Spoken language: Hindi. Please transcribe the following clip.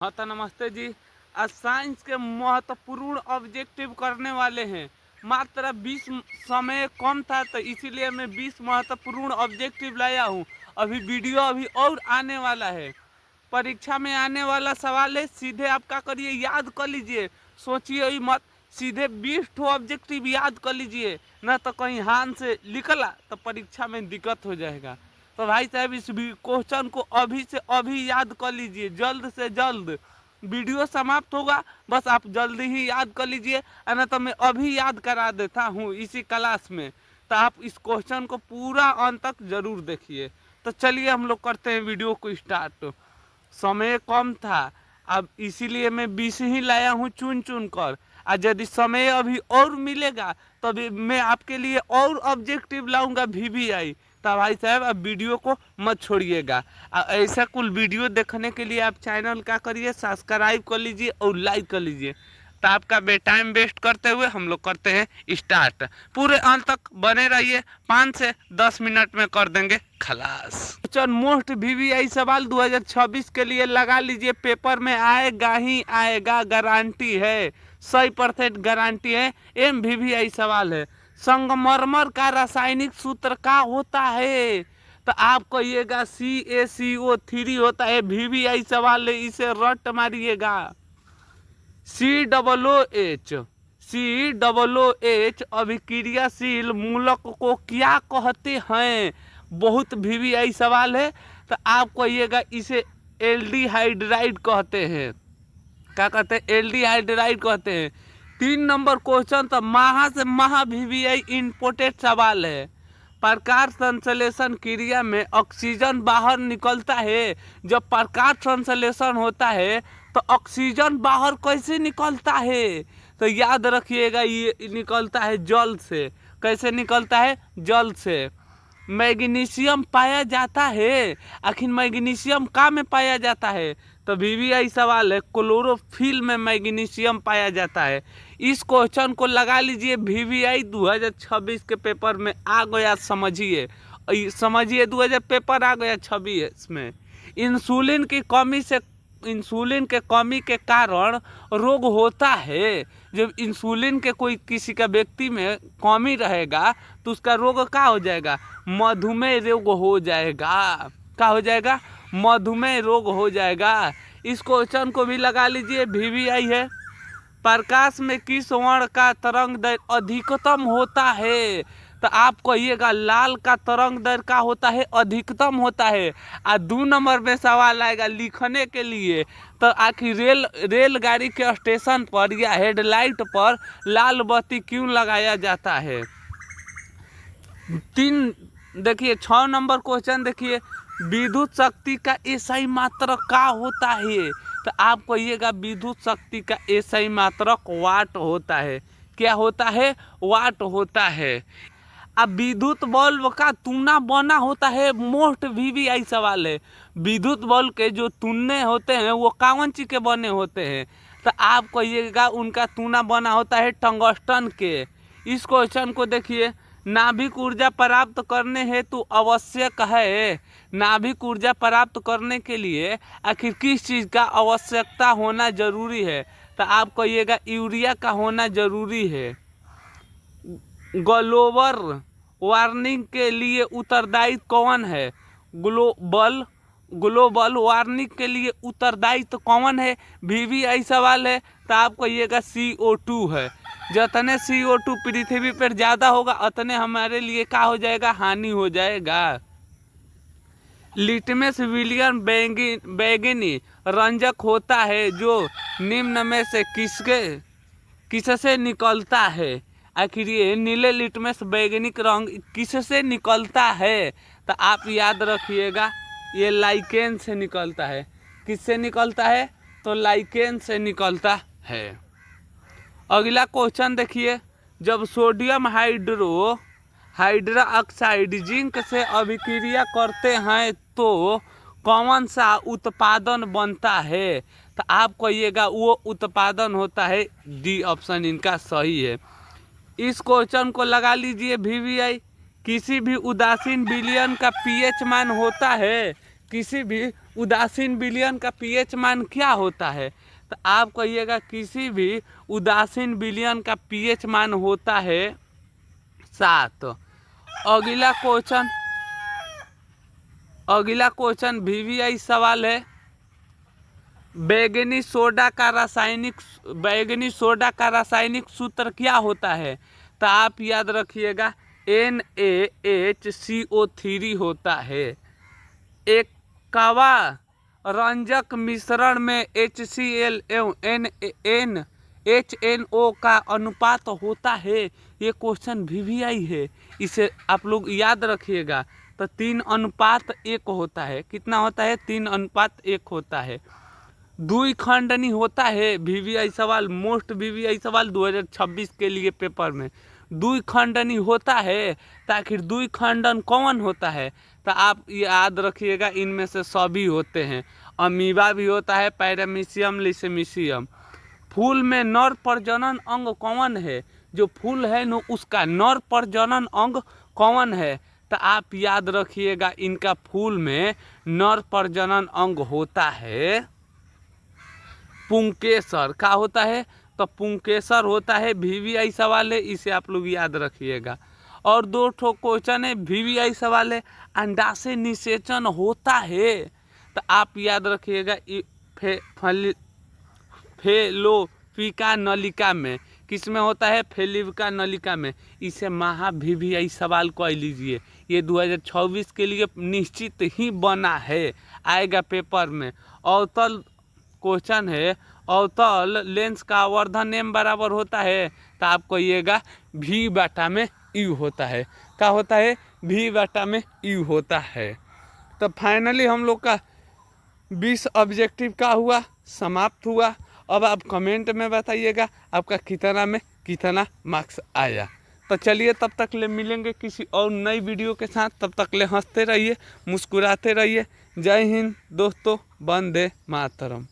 हाँ तो नमस्ते जी। आज साइंस के महत्वपूर्ण ऑब्जेक्टिव करने वाले हैं। मात्र 20 समय कम था तो इसीलिए मैं 20 महत्वपूर्ण ऑब्जेक्टिव लाया हूँ। वीडियो और आने वाला है। परीक्षा में आने वाला सवाल है, सीधे आप क्या करिए, याद कर लीजिए, सोचिए ही मत, सीधे 20 ठो ऑब्जेक्टिव याद कर लीजिए, न तो कहीं हाथ से निकला तो परीक्षा में दिक्कत हो जाएगा। तो भाई साहब इस क्वेश्चन को अभी से अभी याद कर लीजिए, जल्द से जल्द। वीडियो समाप्त होगा, बस आप जल्दी ही याद कर लीजिए, न तो मैं अभी याद करा देता हूँ इसी क्लास में। तो आप इस क्वेश्चन को पूरा अंत तक जरूर देखिए। तो चलिए हम लोग करते हैं वीडियो को स्टार्ट। समय कम था, अब इसीलिए मैं 20 ही लाया हूँ चुन चुन कर। और यदि समय अभी और मिलेगा तो अभी मैं आपके लिए और ऑब्जेक्टिव लाऊंगा VVI। तो भाई साहब अब वीडियो को मत छोड़िएगा। ऐसा कुल वीडियो देखने के लिए आप चैनल क्या करिए, सब्सक्राइब कर लीजिए और लाइक कर लीजिए। तो आपका टाइम वेस्ट करते हुए हम लोग करते हैं स्टार्ट। पूरे अंत तक बने रहिए, 5 से 10 मिनट में कर देंगे खलास। क्वेश्चन मोस्ट VVI सवाल 2026 के लिए लगा लीजिए, पेपर में आएगा ही आएगा, गारंटी है, 100% गारंटी है। MVVI सवाल है, संगमरमर का रासायनिक सूत्र क्या होता है? तो आप कहिएगा CaCO3 होता है। VVI सवाल है, इसे रट मारिएगा। COOH अभिक्रियाशील मूलक को क्या कहते हैं? बहुत VVI सवाल है। तो आप कहिएगा इसे एल्डिहाइड्राइड कहते हैं। क्या कहते हैं? एल्डिहाइड्राइड कहते हैं। 3 नंबर क्वेश्चन तो महा से महा VVI इंपोर्टेंट सवाल है। प्रकाश संश्लेषण क्रिया में ऑक्सीजन बाहर निकलता है। जब प्रकाश संश्लेषण होता है तो ऑक्सीजन बाहर कैसे निकलता है? तो याद रखिएगा, ये निकलता है जल से। कैसे निकलता है? जल से। मैग्नीशियम पाया जाता है, आखिर मैग्नीशियम कहाँ में पाया जाता है? तो VVI सवाल है, क्लोरोफिल में मैग्नीशियम पाया जाता है। इस क्वेश्चन को लगा लीजिए, VVI 2026 के पेपर में आ गया, समझिए समझिए, 2000 पेपर आ गया 26 में। इंसुलिन के कमी के कारण रोग होता है। जब इंसुलिन के कोई किसी का व्यक्ति में कमी रहेगा तो उसका रोग क्या हो जाएगा? मधुमेह रोग हो जाएगा। क्या हो जाएगा? मधुमेह रोग हो जाएगा। इस क्वेश्चन को भी लगा लीजिए, VVI है। प्रकाश में किस वर्ण का तरंग दैर्घ्य अधिकतम होता है? तो आप कहिएगा लाल का तरंग दैर्घ्य का होता है, अधिकतम होता है। और 2 नंबर में सवाल आएगा लिखने के लिए, तो आखिर रेलगाड़ी के स्टेशन पर या हेडलाइट पर लाल बत्ती क्यों लगाया जाता है? 3 देखिए, 6 नंबर क्वेश्चन देखिए, विद्युत शक्ति का SI मात्रक क्या होता है? तो आप कहिएगा विद्युत शक्ति का SI मात्रक वाट होता है। क्या होता है? वाट होता है। अब विद्युत बल्ब का तुना बना होता है, मोस्ट VVI सवाल है। विद्युत बल्ब के जो तुन्ने होते हैं वो कौन चीज के बने होते हैं? तो आप कहिएगा उनका तुना बना होता है टंगस्टन के। इस क्वेश्चन को देखिए, नाभिक ऊर्जा प्राप्त करने हेतु आवश्यक है। नाभिक ऊर्जा प्राप्त करने के लिए आखिर किस चीज़ का आवश्यकता होना जरूरी है? तो आप कहिएगा यूरिया का होना जरूरी है। ग्लोबल वार्मिंग के लिए उत्तरदायी कौन है? ग्लोबल वार्मिंग के लिए उत्तरदायी तो कौन है? VVI सवाल है। तो आप कहिएगा CO2 है। जितने CO2 पृथ्वी पर ज़्यादा होगा उतने हमारे लिए क्या हो जाएगा? हानि हो जाएगा। लिटमस विलियम बैगनी रंजक होता है जो निम्न में से किससे निकलता है? आखिर ये नीले लिटमस बैगनी रंग किससे निकलता है? तो आप याद रखिएगा, ये लाइकेन से निकलता है। किससे निकलता है? तो लाइकेन से निकलता है। अगला क्वेश्चन देखिए, जब सोडियम हाइड्रा ऑक्साइड जिंक से अभिक्रिया करते हैं तो कौन सा उत्पादन बनता है? तो आप कहिएगा वो उत्पादन होता है D ऑप्शन इनका सही है। इस क्वेश्चन को लगा लीजिए, VVI किसी भी उदासीन विलयन का pH मान होता है। किसी भी उदासीन विलयन का पीएच मान क्या होता है? तो आप कहिएगा किसी भी उदासीन विलयन का पीएच मान होता है 7। अगला क्वेश्चन वीवीआई सवाल है, बैगनी सोडा का रासायनिक सूत्र क्या होता है? तो आप याद रखिएगा NaHCO3 होता है। एक कावा रंजक मिश्रण में HCl एवं NaHNO का अनुपात होता है। ये क्वेश्चन वीवीआई है, इसे आप लोग याद रखिएगा। तो 3:1 होता है। कितना होता है? 3:1 होता है। द्विखंडनी होता है वीवीआई सवाल, मोस्ट वीवीआई सवाल 2026 के लिए पेपर में द्विखंडनी होता है। तो आखिर द्विखंडन कौन होता है? तो आप याद रखिएगा इनमें से सभी होते हैं। अमीबा भी होता है, पैरामीशियम, लिसेमीशियम। फूल में नर प्रजनन अंग कौन है? जो फूल है न उसका नर प्रजनन अंग कौन है? तो आप याद रखिएगा इनका फूल में नर प्रजनन अंग होता है पुंकेसर। क्या होता है? तो पुंकेसर होता है। वीवीआई सवाल है, इसे आप लोग याद रखिएगा। और 2 ठो क्वेश्चन है वीवीआई सवाल है, अंडाशय निषेचन होता है। तो आप याद रखिएगा फेलोपिका नलिका में। किस में होता है? फेलोपिका नलिका में। इसे महा वीवीआई सवाल कह लीजिए। ये 2026 के लिए निश्चित ही बना है, आएगा पेपर में। अवतल क्वेश्चन है, अवतल लेंस का आवर्धन m बराबर होता है। तो आप कहिएगा V/U होता है। क्या होता है? V/U होता है। तो फाइनली हम लोग का 20 ऑब्जेक्टिव का हुआ, समाप्त हुआ। अब आप कमेंट में बताइएगा आपका कितना मार्क्स आया। तो चलिए तब तक ले मिलेंगे किसी और नई वीडियो के साथ। तब तक ले हंसते रहिए, मुस्कुराते रहिए। जय हिंद दोस्तों, वंदे मातरम।